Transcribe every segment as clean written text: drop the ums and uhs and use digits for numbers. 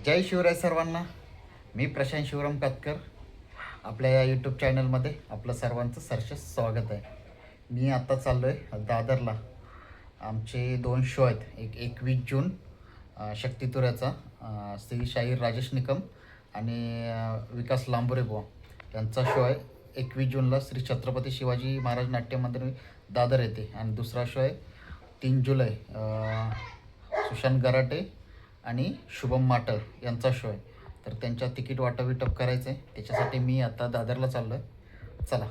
जय शिवराय सर्वांना. मी प्रशांत शिवराम कातकर. आपल्या या यूट्यूब चॅनलमध्ये आपलं सर्वांचं सहर्ष स्वागत आहे. मी आत्ता चाललो आहे दादरला. आमचे 2 शो आहेत. एक 21 जून शक्तितुऱ्याचा श्री शाहीर राजेश निकम आणि विकास लांबोरे बुवा यांचा शो आहे. 21 जूनला श्री छत्रपती शिवाजी महाराज नाट्य मंदिर दादर येते. आणि दुसरा शो आहे 3 जुलै सुशांत गराटे आणि शुभम माटल यांचा शो आहे. तर त्यांच्या तिकीट वाटप करायचं आहे. त्याच्यासाठी मी आता दादरला चाललो आहे. चला.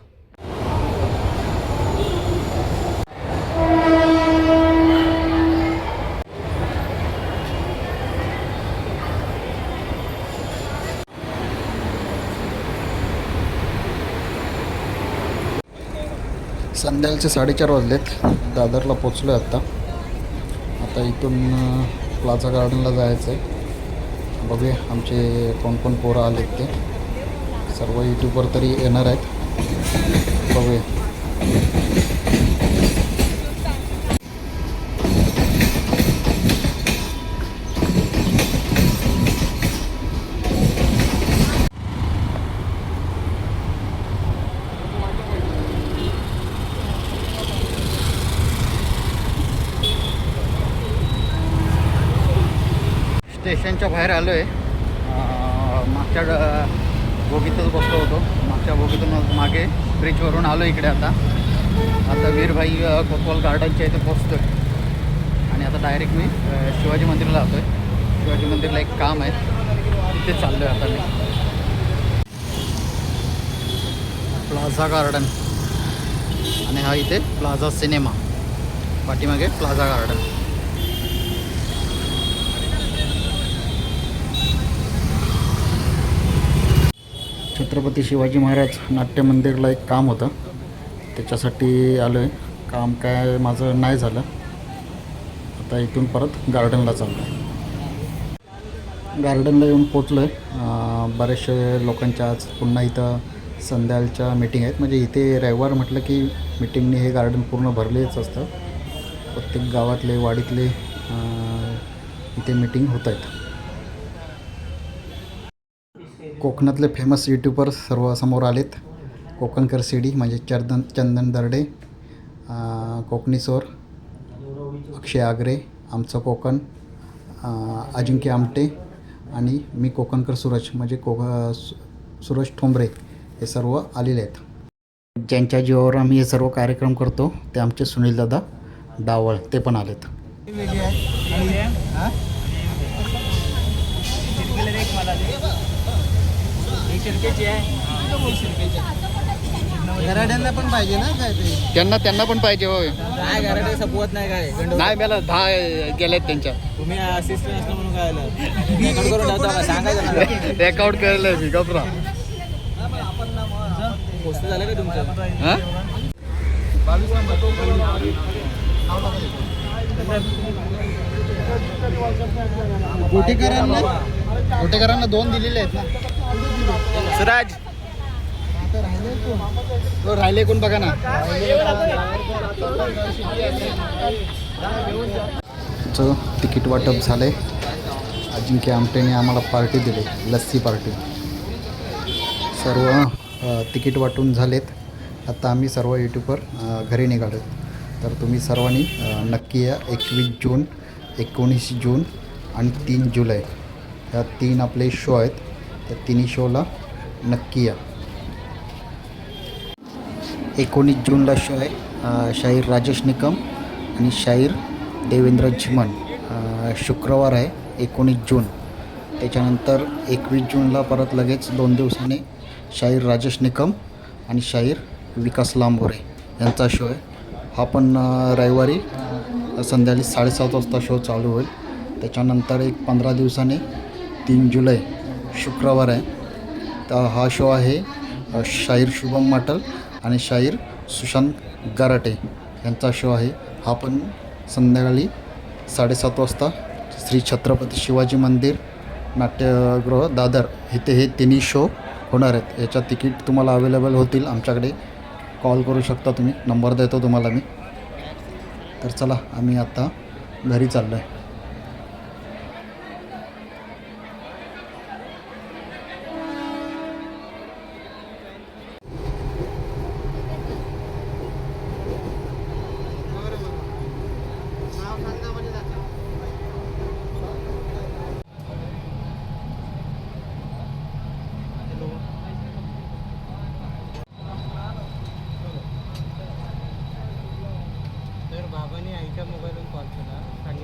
संध्याकाळचे 4:30 वाजलेत. दादरला पोचलो आहे आता इथून प्लाझा गार्डनला जायचं आहे. बघूया आमचे कोण कोण पोरं आलेत ते. सर्व यूट्यूबर तरी येणार आहेत. बघूया. स्टेशनच्या बाहेर आलो आहे. मागच्या बोगीतच बसलो होतो. मागच्या बोगीतून मागे ब्रिजवरून आलो इकडे. आता वीरभाई कोतवाल गार्डनच्या इथे पोचतो आहे. आणि आता डायरेक्ट मी शिवाजी मंदिरला जातो आहे. शिवाजी मंदिरला एक काम आहे, तिथे चाललो आहे आता मी. प्लाझा गार्डन आणि हा इथे प्लाझा सिनेमा, पाठीमागे प्लाझा गार्डन. छत्रपती शिवाजी महाराज नाट्य मंदिरला एक काम होतं, त्याच्यासाठी आलो आहे. काम काय माझं नाही झालं. आता इथून परत गार्डनला चाललो आहे. गार्डनला येऊन पोचलो आहे. बरेचसे लोकांच्या आज पुन्हा इथं संध्याकाळच्या मीटिंग आहेत. म्हणजे इथे रविवार म्हटलं की मीटिंगने हे गार्डन पूर्ण भरलेच असतं. प्रत्येक गावातले वाडीतले इथे मीटिंग होत आहेत. कोकणातले फेमस यूट्यूबर सर्व समोर आलेत. कोकणकर सीडी म्हणजे चंदन दर्डे, कोकणी सोर, अक्षय आगरे, आमचं कोकण, अजिंक्य आमटे आणि मी कोकणकर सूरज म्हणजे सूरज ठोंबरे हे सर्व आलेले आहेत. ज्यांच्या जीवावर आम्ही हे सर्व कार्यक्रम करतो ते आमचे सुनील दादा डावळ ते पण आलेत. गराड्यांना पण पाहिजे ना काय ते. त्यांना पण पाहिजे. होय, काय गराडे सपवत नाही काय. नाही मला 10 गेलेत त्यांच्या. तुम्ही असिस्टंट असलं म्हणून काय आलं रेकॉर्ड करून ठेवता का सांगायचं ना. रेकॉर्ड केलेलं आहे मी. गपरा पोस्ट झालं का तुमचं? हां, गोटेकरांना 2 दिलेले आहेत ना. सुराज तो राहिले कोण बघा ना. तिकीट वाटप झाले. अजिंक्य आमटेने आम्हाला पार्टी दिली, लस्सी पार्टी. सर्व तिकीट वाटून झालेत. आता आम्ही सर्व यूट्यूबर घरी निघालो. तर तुम्ही सर्वांनी नक्की या. 21 जून, 19 जून आणि 3 जुलै ह्या 3 आपले शो आहेत. त्या 3 शोला नक्की या. 19 जूनला शो आहे शाहीर राजेश निकम आणि शाहीर देवेंद्र झिमन. शुक्रवार आहे 19 जून. त्याच्यानंतर 21 जूनला परत लगेच 2 दिवसांनी शाहीर राजेश निकम आणि शाहीर विकास लांबोरे यांचा शो आहे. हा पण रविवारी संध्याकाळी 7:30 वाजता शो चालू होईल. त्याच्यानंतर एक 15 दिवसांनी 3 जुलै शुक्रवार आहे. तर हा शो आहे शाहीर शुभम माटल आणि शाहीर सुशांत गराटे यांचा शो आहे. हा पण संध्याकाळी 7:30 वाजता श्री छत्रपती शिवाजी मंदिर नाट्यगृह दादर इथे हे 3 शो होणार आहेत. याच्या तिकीट तुम्हाला अवेलेबल होतील. आमच्याकडे कॉल करू शकता तुम्ही. नंबर देतो तुम्हाला मी. तर चला आम्ही आता घरी चाललो आहे.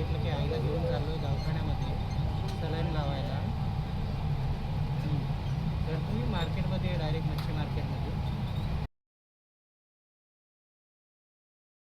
सांगितलं की आईला घेऊन चाललो आहे दवाखान्यामध्ये सलाईन लावायला. तर तुम्ही मार्केटमध्ये डायरेक्ट मच्छी मार्केटमध्ये